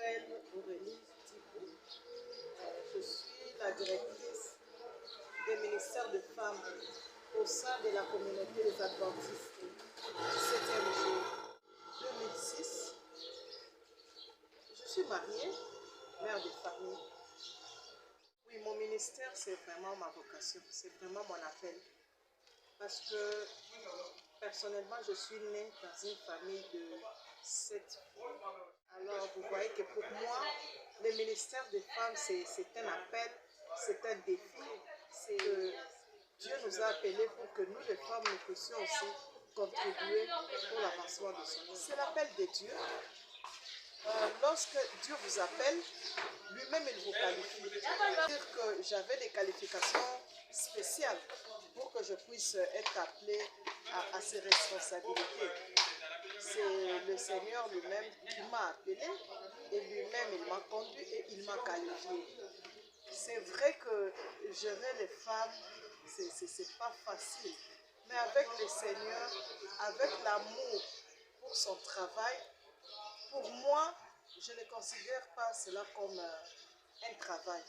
m'appelle Aurélie Thibault. Je suis la directrice des ministères de femmes au sein de la communauté des Adventistes du 7e jour 2006. Je suis mariée, mère de famille. Oui, mon ministère, c'est vraiment ma vocation, c'est vraiment mon appel. Parce que personnellement, je suis née dans une famille de 7 filles. Alors, vous voyez que pour moi, le ministère des femmes, c'est un appel, c'est un défi. C'est que Dieu nous a appelés pour que nous, les femmes, nous puissions aussi contribuer pour l'avancement de son œuvre. C'est l'appel de Dieu. Lorsque Dieu vous appelle, lui-même, il vous qualifie. C'est-à-dire que j'avais des qualifications spéciales pour que je puisse être appelée à ces responsabilités. C'est le Seigneur lui-même qui m'a appelé et lui-même il m'a conduit et il m'a qualifié. C'est vrai que gérer les femmes, c'est pas facile, mais avec le Seigneur, avec l'amour pour son travail, pour moi, je ne considère pas cela comme un travail,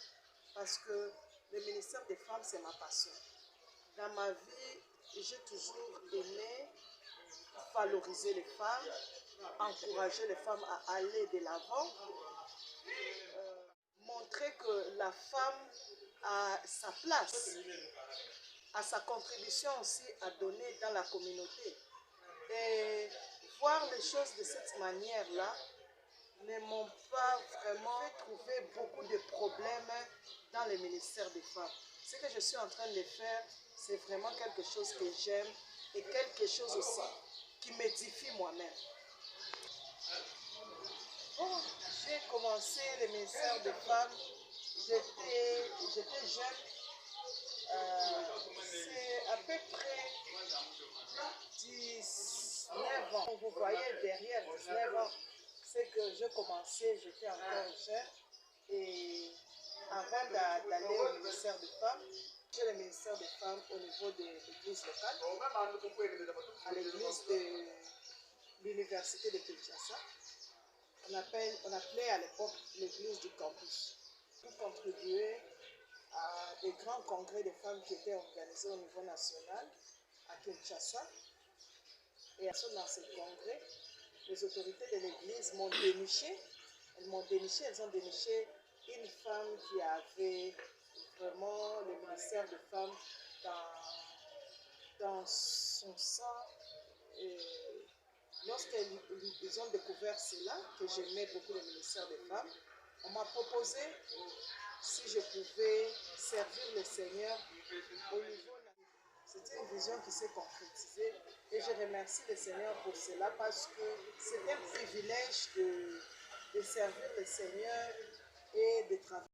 parce que le ministère des femmes, c'est ma passion. Dans ma vie, j'ai toujours aimé valoriser les femmes, encourager les femmes à aller de l'avant, montrer que la femme a sa place, a sa contribution aussi à donner dans la communauté. Et voir les choses de cette manière-là ne m'ont pas vraiment trouvé beaucoup de problèmes dans le ministère des femmes. Ce que je suis en train de faire, c'est vraiment quelque chose que j'aime et quelque chose aussi qui m'édifie moi-même. Bon, j'ai commencé le ministère des femmes, j'étais jeune, c'est à peu près 19 ans. Vous voyez derrière 19 ans, c'est que j'ai commencé, j'étais encore jeune et avant d'aller au ministère des femmes, j'ai le ministère des femmes au niveau de l'église locale, à l'église de l'université de Kinshasa. On appelait à l'époque l'église du campus. Pour contribuer à des grands congrès de femmes qui étaient organisés au niveau national à Kinshasa. Et dans ce congrès, les autorités de l'église m'ont déniché. Elles ont déniché une femme qui avait vraiment le ministère de femmes dans son sang. Lorsqu'ils ont découvert cela, que j'aimais beaucoup le ministère des femmes, on m'a proposé si je pouvais servir le Seigneur au niveau national. C'était une vision qui s'est concrétisée et je remercie le Seigneur pour cela parce que c'est un privilège de servir le Seigneur et de travailler.